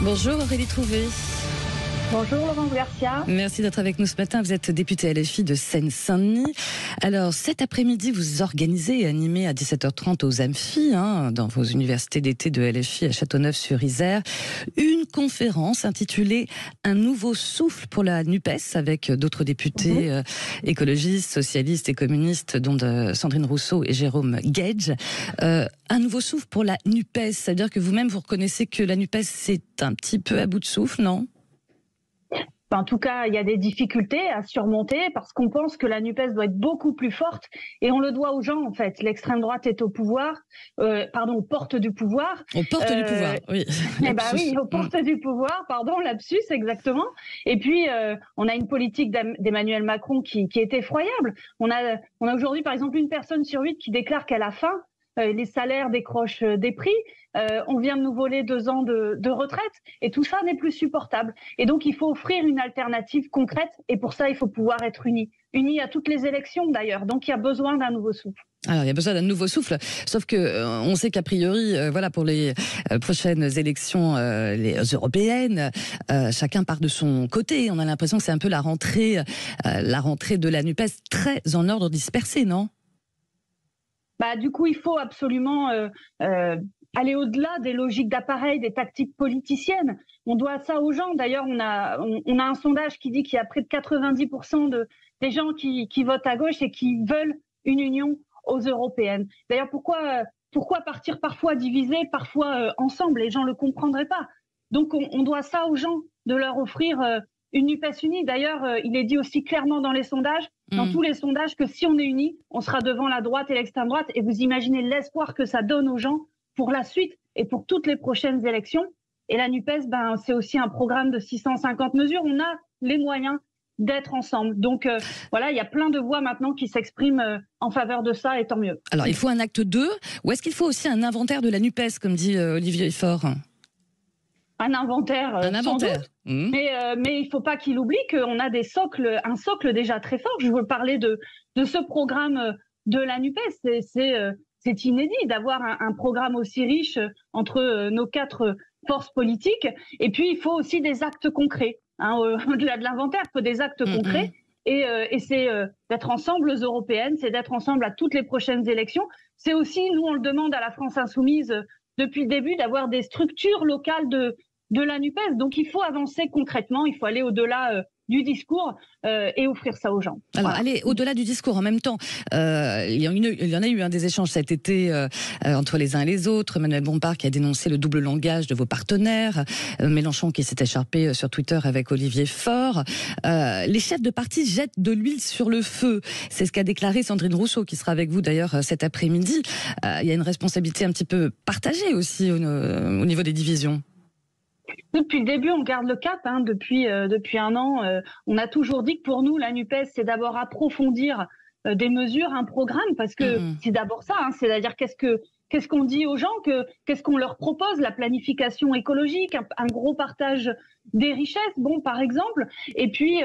Bonjour Aurélie Trouvé. Bonjour Laurence Garcia. Merci d'être avec nous ce matin. Vous êtes députée LFI de Seine-Saint-Denis. Alors cet après-midi, vous organisez et animez à 17h30 aux Amphis, dans vos universités d'été de LFI à Châteauneuf-sur-Isère, une conférence intitulée « Un nouveau souffle pour la NUPES » avec d'autres députés écologistes, socialistes et communistes, dont Sandrine Rousseau et Jérôme Guedj. Un nouveau souffle pour la NUPES, ça veut dire que vous-même vous reconnaissez que la NUPES c'est un petit peu à bout de souffle, non ? En tout cas, il y a des difficultés à surmonter parce qu'on pense que la NUPES doit être beaucoup plus forte et on le doit aux gens en fait. L'extrême droite est au pouvoir, aux portes du pouvoir. Aux portes du pouvoir, oui. Oui, aux portes du pouvoir, lapsus exactement. Et puis on a une politique d'Emmanuel Macron qui est effroyable. On a aujourd'hui par exemple une personne sur 8 qui déclare qu'elle a faim. Les salaires décrochent des prix, on vient de nous voler 2 ans de retraite et tout ça n'est plus supportable. Et donc il faut offrir une alternative concrète et pour ça il faut pouvoir être unis à toutes les élections d'ailleurs. Donc il y a besoin d'un nouveau souffle. Alors il y a besoin d'un nouveau souffle, sauf que on sait qu'a priori, pour les prochaines élections les européennes, chacun part de son côté. On a l'impression que c'est un peu la rentrée de la NUPES très en ordre dispersé, non ? Du coup, il faut absolument aller au-delà des logiques d'appareil, des tactiques politiciennes. On doit ça aux gens. D'ailleurs, on a un sondage qui dit qu'il y a près de 90% des gens qui votent à gauche et qui veulent une union aux européennes. D'ailleurs, pourquoi partir parfois divisés, parfois ensemble? Les gens le comprendraient pas. Donc, on doit ça aux gens, de leur offrir une NUPES unie. D'ailleurs, il est dit aussi clairement dans les sondages, dans tous les sondages, que si on est unis, on sera devant la droite et l'extrême droite. Et vous imaginez l'espoir que ça donne aux gens pour la suite et pour toutes les prochaines élections. Et la NUPES, c'est aussi un programme de 650 mesures. On a les moyens d'être ensemble. Donc il y a plein de voix maintenant qui s'expriment en faveur de ça, et tant mieux. Alors, il faut un acte 2, ou est-ce qu'il faut aussi un inventaire de la NUPES, comme dit Olivier Faure ? Un inventaire. Sans doute. Mais il ne faut pas qu'il oublie qu'on a un socle déjà très fort. Je veux parler de ce programme de la NUPES. C'est inédit d'avoir un programme aussi riche entre nos 4 forces politiques. Et puis, il faut aussi des actes concrets. Au-delà de l'inventaire, il faut des actes concrets. Et c'est d'être ensemble aux européennes, c'est d'être ensemble à toutes les prochaines élections. C'est aussi, nous, on le demande à la France Insoumise depuis le début, d'avoir des structures locales de la NUPES. Donc il faut avancer concrètement, il faut aller au-delà du discours et offrir ça aux gens. Alors aller au-delà du discours en même temps. Il y en a eu des échanges cet été entre les uns et les autres. Emmanuel Bompard qui a dénoncé le double langage de vos partenaires. Mélenchon qui s'est écharpé sur Twitter avec Olivier Faure. Les chefs de parti jettent de l'huile sur le feu. C'est ce qu'a déclaré Sandrine Rousseau, qui sera avec vous d'ailleurs cet après-midi. Il y a une responsabilité un petit peu partagée aussi au niveau des divisions. Depuis le début, on garde le cap. Depuis 1 an, on a toujours dit que pour nous, la NUPES, c'est d'abord approfondir des mesures, un programme, parce que c'est d'abord ça. C'est-à-dire qu'est-ce qu'on dit aux gens, qu'est-ce qu'on leur propose, la planification écologique, un gros partage des richesses, par exemple. Et puis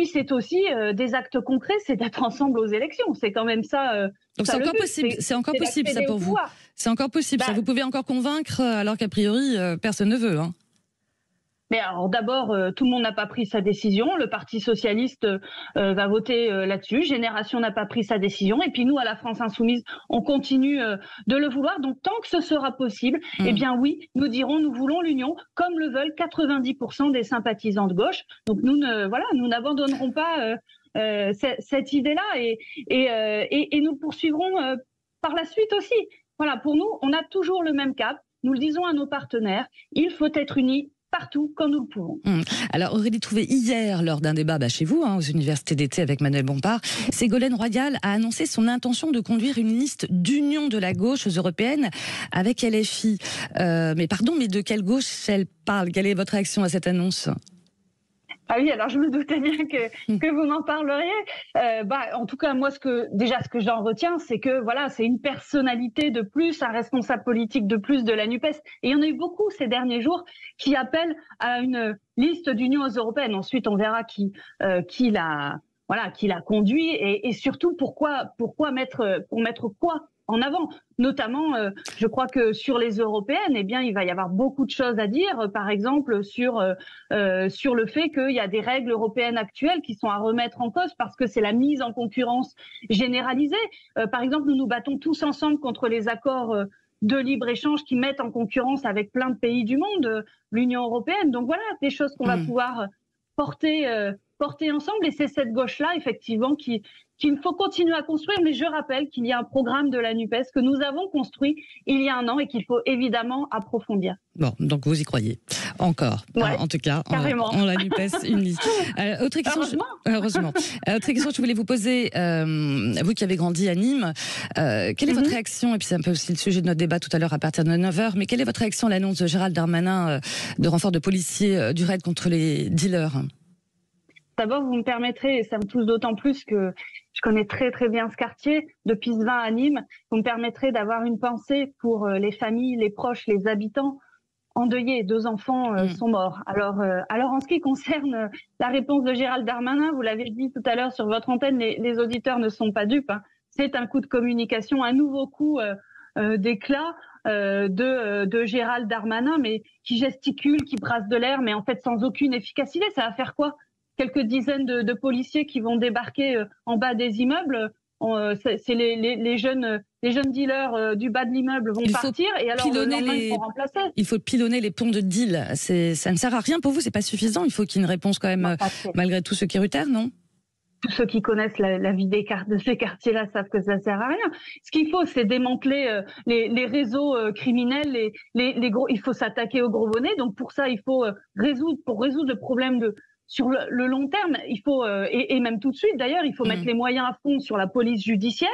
c'est aussi des actes concrets, c'est d'être ensemble aux élections. C'est quand même ça. Donc c'est encore possible. C'est encore possible ça pour vous. C'est encore possible. Ça, vous pouvez encore convaincre, alors qu'a priori personne ne veut. Mais alors d'abord, tout le monde n'a pas pris sa décision. Le Parti socialiste va voter là-dessus. Génération n'a pas pris sa décision. Et puis nous, à la France Insoumise, on continue de le vouloir. Donc tant que ce sera possible, eh bien oui, nous dirons nous voulons l'union, comme le veulent 90% des sympathisants de gauche. Donc nous n'abandonnerons pas cette idée-là et nous poursuivrons par la suite aussi. Voilà, pour nous, on a toujours le même cap. Nous le disons à nos partenaires, il faut être unis partout quand nous le pouvons. Alors Aurélie Trouvé, hier, lors d'un débat chez vous, aux universités d'été avec Manuel Bompard, Ségolène Royal a annoncé son intention de conduire une liste d'union de la gauche aux européennes avec LFI. Mais de quelle gauche elle parle? Quelle est votre réaction à cette annonce? Ah oui, alors je me doutais bien que vous m'en parleriez. En tout cas, moi, ce que j'en retiens, c'est que c'est une personnalité de plus, un responsable politique de plus de la NUPES. Et il y en a eu beaucoup ces derniers jours qui appellent à une liste d'union aux européennes. Ensuite, on verra qui l'a conduit et surtout pour mettre quoi en avant. Notamment, je crois que sur les européennes, eh bien, il va y avoir beaucoup de choses à dire. Par exemple, sur le fait qu'il y a des règles européennes actuelles qui sont à remettre en cause parce que c'est la mise en concurrence généralisée. Par exemple, nous nous battons tous ensemble contre les accords de libre-échange qui mettent en concurrence avec plein de pays du monde l'Union européenne. Donc voilà, des choses qu'on va pouvoir porter ensemble. Et c'est cette gauche-là, effectivement, qu'il faut continuer à construire. Mais je rappelle qu'il y a un programme de la NUPES que nous avons construit il y a un an et qu'il faut évidemment approfondir. Bon, donc vous y croyez encore, en tout cas, en la NUPES unie. Autre question, heureusement. Autre question que je voulais vous poser, vous qui avez grandi à Nîmes, quelle est votre réaction, et puis c'est un peu aussi le sujet de notre débat tout à l'heure à partir de 9h, mais quelle est votre réaction à l'annonce de Gérald Darmanin de renfort de policiers du RAID contre les dealers ? D'abord, vous me permettrez, et ça me touche d'autant plus que je connais très très bien ce quartier, de Pisevin à Nîmes, vous me permettrez d'avoir une pensée pour les familles, les proches, les habitants endeuillés. 2 enfants sont morts. Alors en ce qui concerne la réponse de Gérald Darmanin, vous l'avez dit tout à l'heure sur votre antenne, les auditeurs ne sont pas dupes. Hein. C'est un coup de communication, un nouveau coup d'éclat de Gérald Darmanin, mais qui gesticule, qui brasse de l'air, mais en fait sans aucune efficacité. Ça va faire quoi ? Quelques dizaines de policiers qui vont débarquer en bas des immeubles. C'est les jeunes dealers du bas de l'immeuble vont partir et alors ils sont remplacés. Il faut pilonner les ponts de deal. Ça ne sert à rien pour vous, c'est pas suffisant. Il faut qu'il y ait une réponse quand même, malgré tout, sécuritaire, non ? Tous ceux qui connaissent la vie de ces quartiers-là savent que ça sert à rien. Ce qu'il faut, c'est démanteler les réseaux criminels, les gros. Il faut s'attaquer aux gros bonnets. Donc pour ça, il faut résoudre le problème sur le long terme, il faut, et même tout de suite d'ailleurs, il faut mettre les moyens à fond sur la police judiciaire.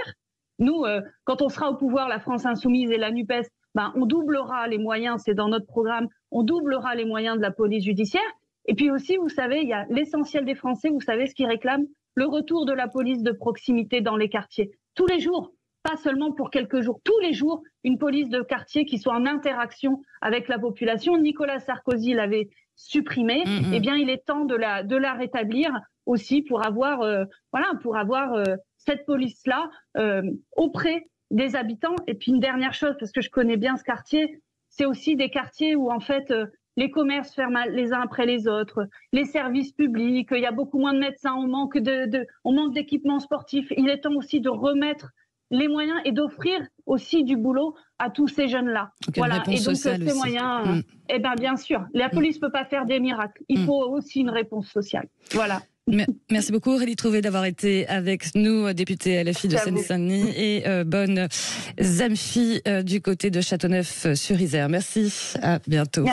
Nous, quand on sera au pouvoir, la France Insoumise et la NUPES, on doublera les moyens, c'est dans notre programme, on doublera les moyens de la police judiciaire. Et puis aussi, vous savez, il y a l'essentiel des Français, vous savez ce qu'ils réclament ? Le retour de la police de proximité dans les quartiers. Tous les jours, pas seulement pour quelques jours, tous les jours, une police de quartier qui soit en interaction avec la population. Nicolas Sarkozy l'avait supprimée, eh bien il est temps de la rétablir aussi pour avoir cette police-là auprès des habitants. Et puis une dernière chose, parce que je connais bien ce quartier, c'est aussi des quartiers où en fait les commerces ferment les uns après les autres, les services publics, il y a beaucoup moins de médecins, on manque d'équipements sportifs. Il est temps aussi de remettre les moyens et d'offrir aussi du boulot à tous ces jeunes-là. Voilà. Et donc ces moyens, bien sûr, la police peut pas faire des miracles. Il faut aussi une réponse sociale. Voilà. Merci beaucoup Aurélie Trouvé d'avoir été avec nous, députée LFI de Seine-Saint-Denis et bonne ZAMFI du côté de Châteauneuf-sur-Isère. Merci, à bientôt. Merci.